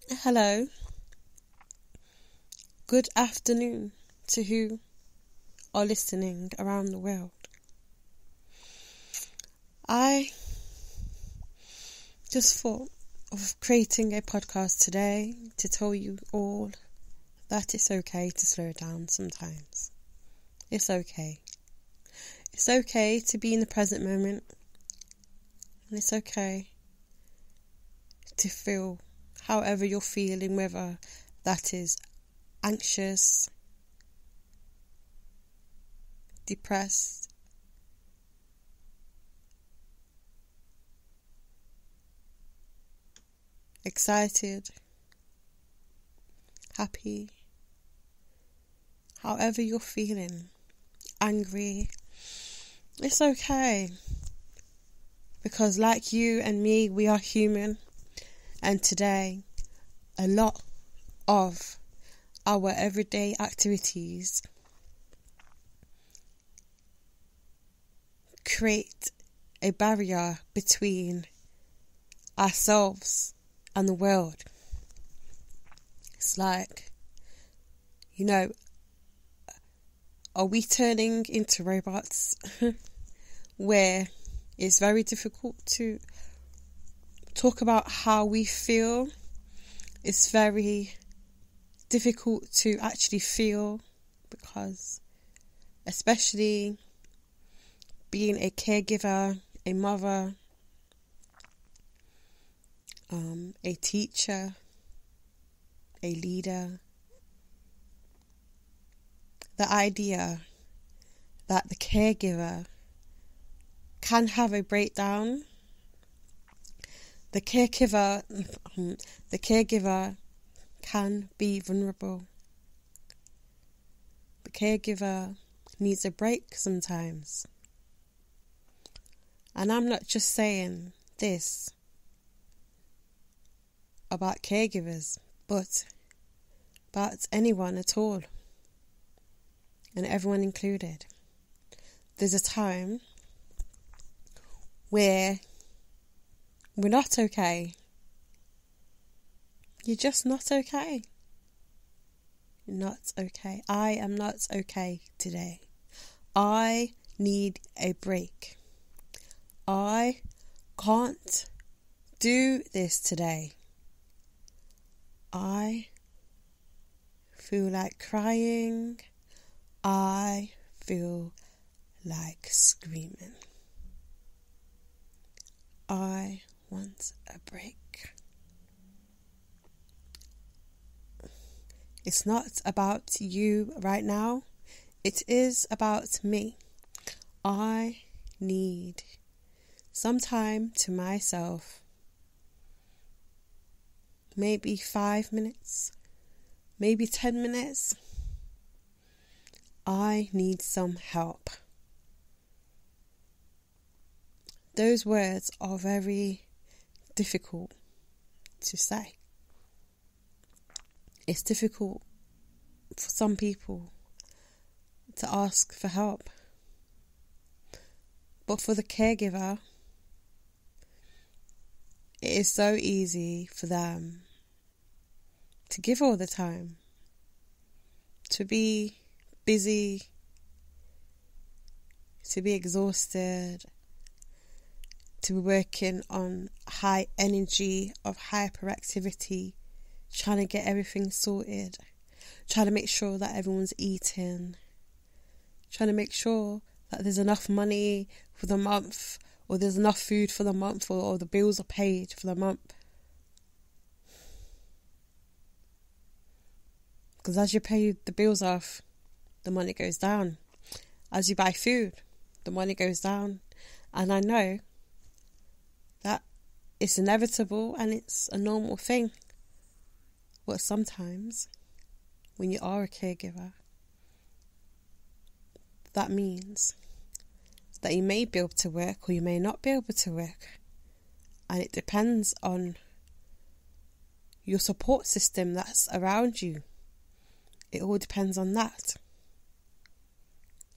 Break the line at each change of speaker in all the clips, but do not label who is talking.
Hello, good afternoon to who are listening around the world. I just thought of creating a podcast today to tell you all that it's okay to slow down sometimes. It's okay. It's okay to be in the present moment, and it's okay to feel however you're feeling, whether that is anxious, depressed, excited, happy, however you're feeling, angry. It's okay, because like you and me, we are human. And today, a lot of our everyday activities create a barrier between ourselves and the world. It's like, are we turning into robots where it's very difficult to talk about how we feel? It's very difficult to actually feel, because especially being a caregiver, a mother, a teacher, a leader, the idea that the caregiver can have a breakdown. The caregiver can be vulnerable. The caregiver needs a break sometimes. And I'm not just saying this about caregivers, but about anyone at all, and everyone included. There's a time where we're not okay. You're just not okay. You're not okay. I am not okay today. I need a break. I can't do this today. I feel like crying. I feel like screaming. I want a break. It's not about you right now. It is about me. I need some time to myself. Maybe 5 minutes. Maybe 10 minutes. I need some help. Those words are very difficult to say. It's difficult for some people to ask for help. But for the caregiver, it is so easy for them to give all the time, to be busy, to be exhausted, to be working on high energy of hyperactivity, trying to get everything sorted, trying to make sure that everyone's eating, trying to make sure that there's enough money for the month, or there's enough food for the month, or the bills are paid for the month. Because as you pay the bills off, the money goes down. As you buy food, the money goes down. And I know that it's inevitable and it's a normal thing. But sometimes, when you are a caregiver, that means that you may be able to work or you may not be able to work. And it depends on your support system that's around you. It all depends on that.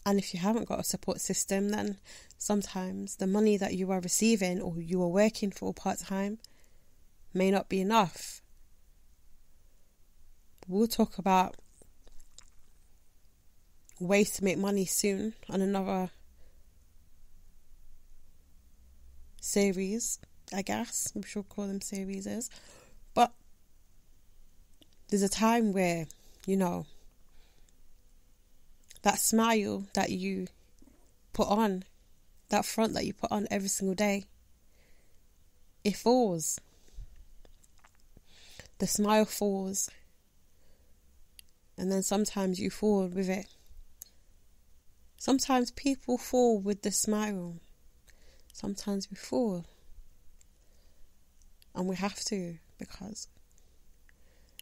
And if you haven't got a support system, then sometimes the money that you are receiving or you are working for part-time may not be enough we'll talk about ways to make money soon on another series, I guess we should call them series. But there's a time where, you know, that smile that you put on, that front that you put on every single day, it falls. The smile falls, and then sometimes you fall with it. Sometimes people fall with the smile. Sometimes we fall. And we have to, because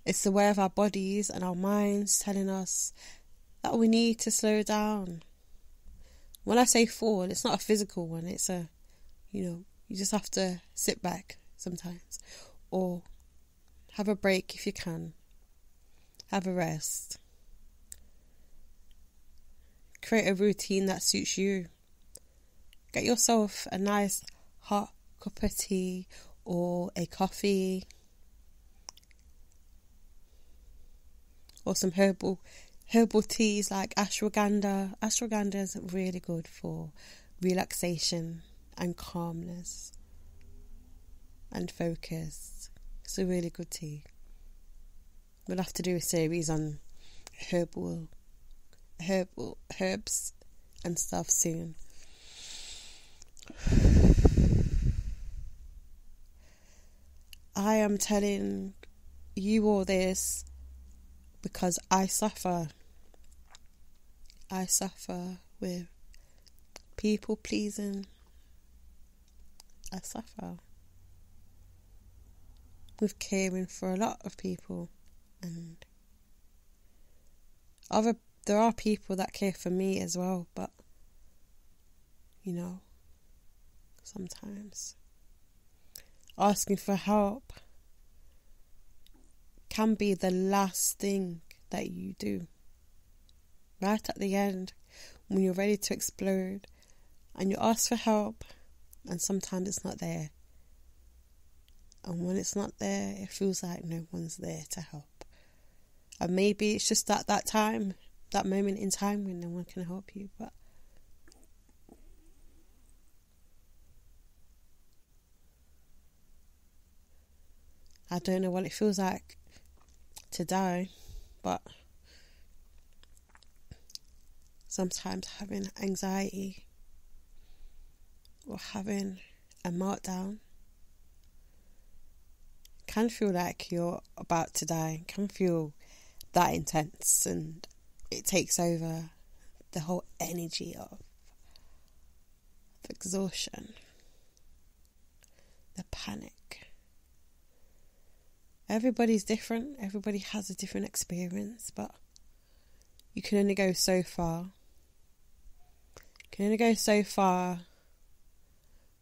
it's the way of our bodies and our minds telling us that we need to slow down. When I say fall, it's not a physical one. It's a, you just have to sit back sometimes. Or have a break if you can. Have a rest. Create a routine that suits you. Get yourself a nice hot cup of tea or a coffee. Or some herbal teas like ashwagandha. Ashwagandha is really good for relaxation and calmness and focus. It's a really good tea. We'll have to do a series on herbs and stuff soon. I am telling you all this because I suffer. I suffer with people pleasing. I suffer with caring for a lot of people, and there are people that care for me as well, but sometimes asking for help can be the last thing that you do. Right at the end, when you're ready to explode and you ask for help, and sometimes it's not there. And when it's not there, it feels like no one's there to help. And maybe it's just at that time, that moment in time when no one can help you. But I don't know what it feels like to die, but sometimes having anxiety or having a meltdown can feel like you're about to die. It can feel that intense, and it takes over the whole energy of the exhaustion, the panic. Everybody's different. Everybody has a different experience, but you can only go so far. You can only go so far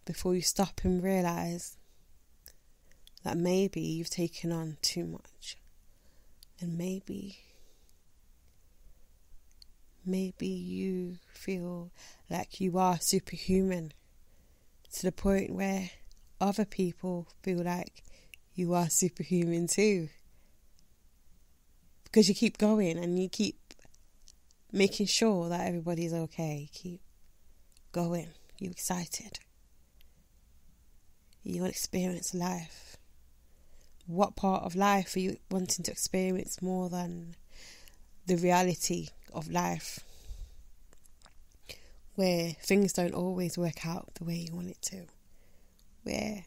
before you stop and realise that maybe you've taken on too much, and maybe you feel like you are superhuman to the point where other people feel like you are superhuman too, because you keep going and you keep making sure that everybody's okay. Keep going. You're excited. You want to experience life. What part of life are you wanting to experience more than the reality of life, where things don't always work out the way you want it to, where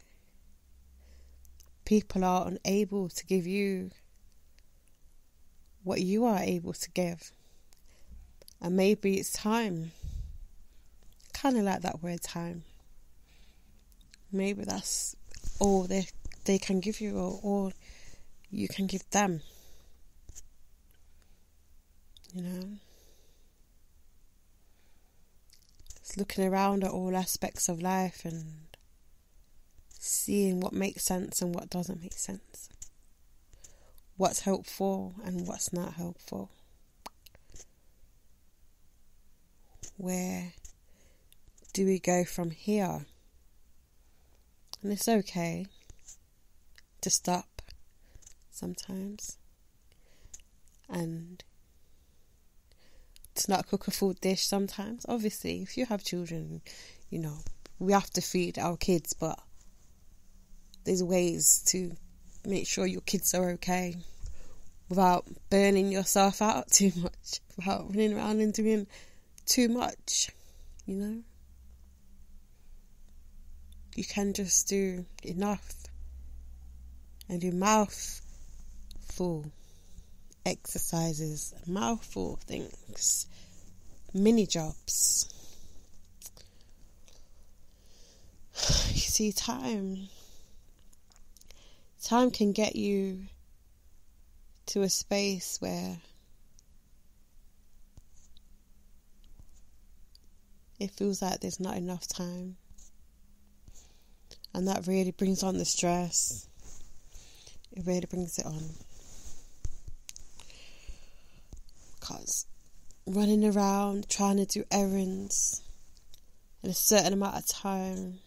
people are unable to give you what you are able to give? And maybe it's time. Kind of like that word time. Maybe that's all they can give you, or all you can give them. It's looking around at all aspects of life and seeing what makes sense and what doesn't make sense. What's helpful and what's not helpful. Where do we go from here? And it's okay to stop sometimes and to not cook a full dish sometimes. Obviously, if you have children, you know, we have to feed our kids, but there's ways to make sure your kids are okay without burning yourself out too much, without running around and doing too much, you know. You can just do enough and do mouthful exercises, mouthful things, mini jobs. You see, time can get you to a space where it feels like there's not enough time, and that really brings on the stress. It really brings it on, because running around trying to do errands in a certain amount of time,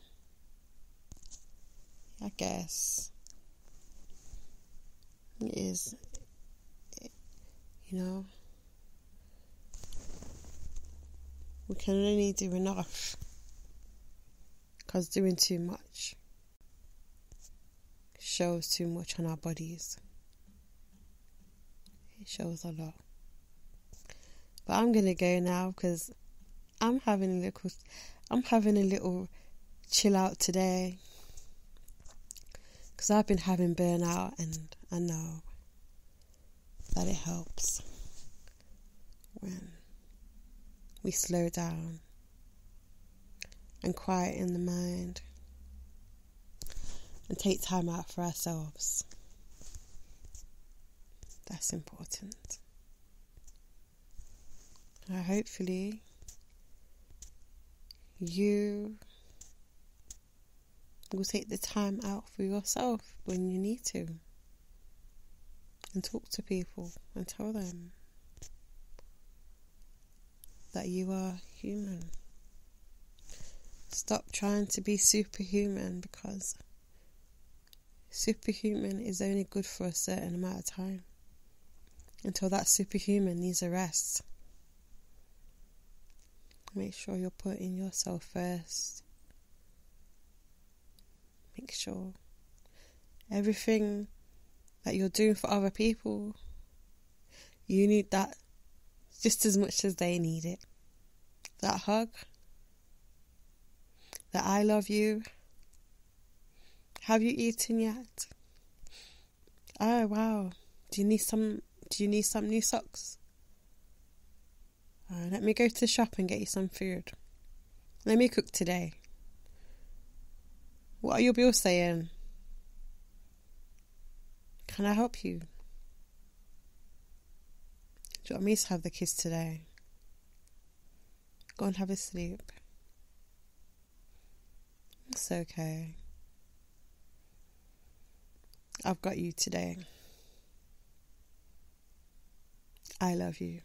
I guess it is, you know, we can only do enough, because doing too much shows too much on our bodies. It shows a lot. But I'm gonna go now, because I'm having a little chill out today, because I've been having burnout, and I know that it helps when we slow down and quieten the mind and take time out for ourselves. That's important. Hopefully you will take the time out for yourself when you need to, and talk to people and tell them that you are human. Stop trying to be superhuman, because superhuman is only good for a certain amount of time, until that superhuman needs a rest. Make sure you're putting yourself first. Make sure everything that you're doing for other people, you need that just as much as they need it. That hug, that I love you. Have you eaten yet? Oh wow, do you need some new socks? Let me go to the shop and get you some food. Let me cook today. What are your bills saying? Can I help you? Do you want me to have the kids today? Go and have a sleep. It's okay. I've got you today. I love you.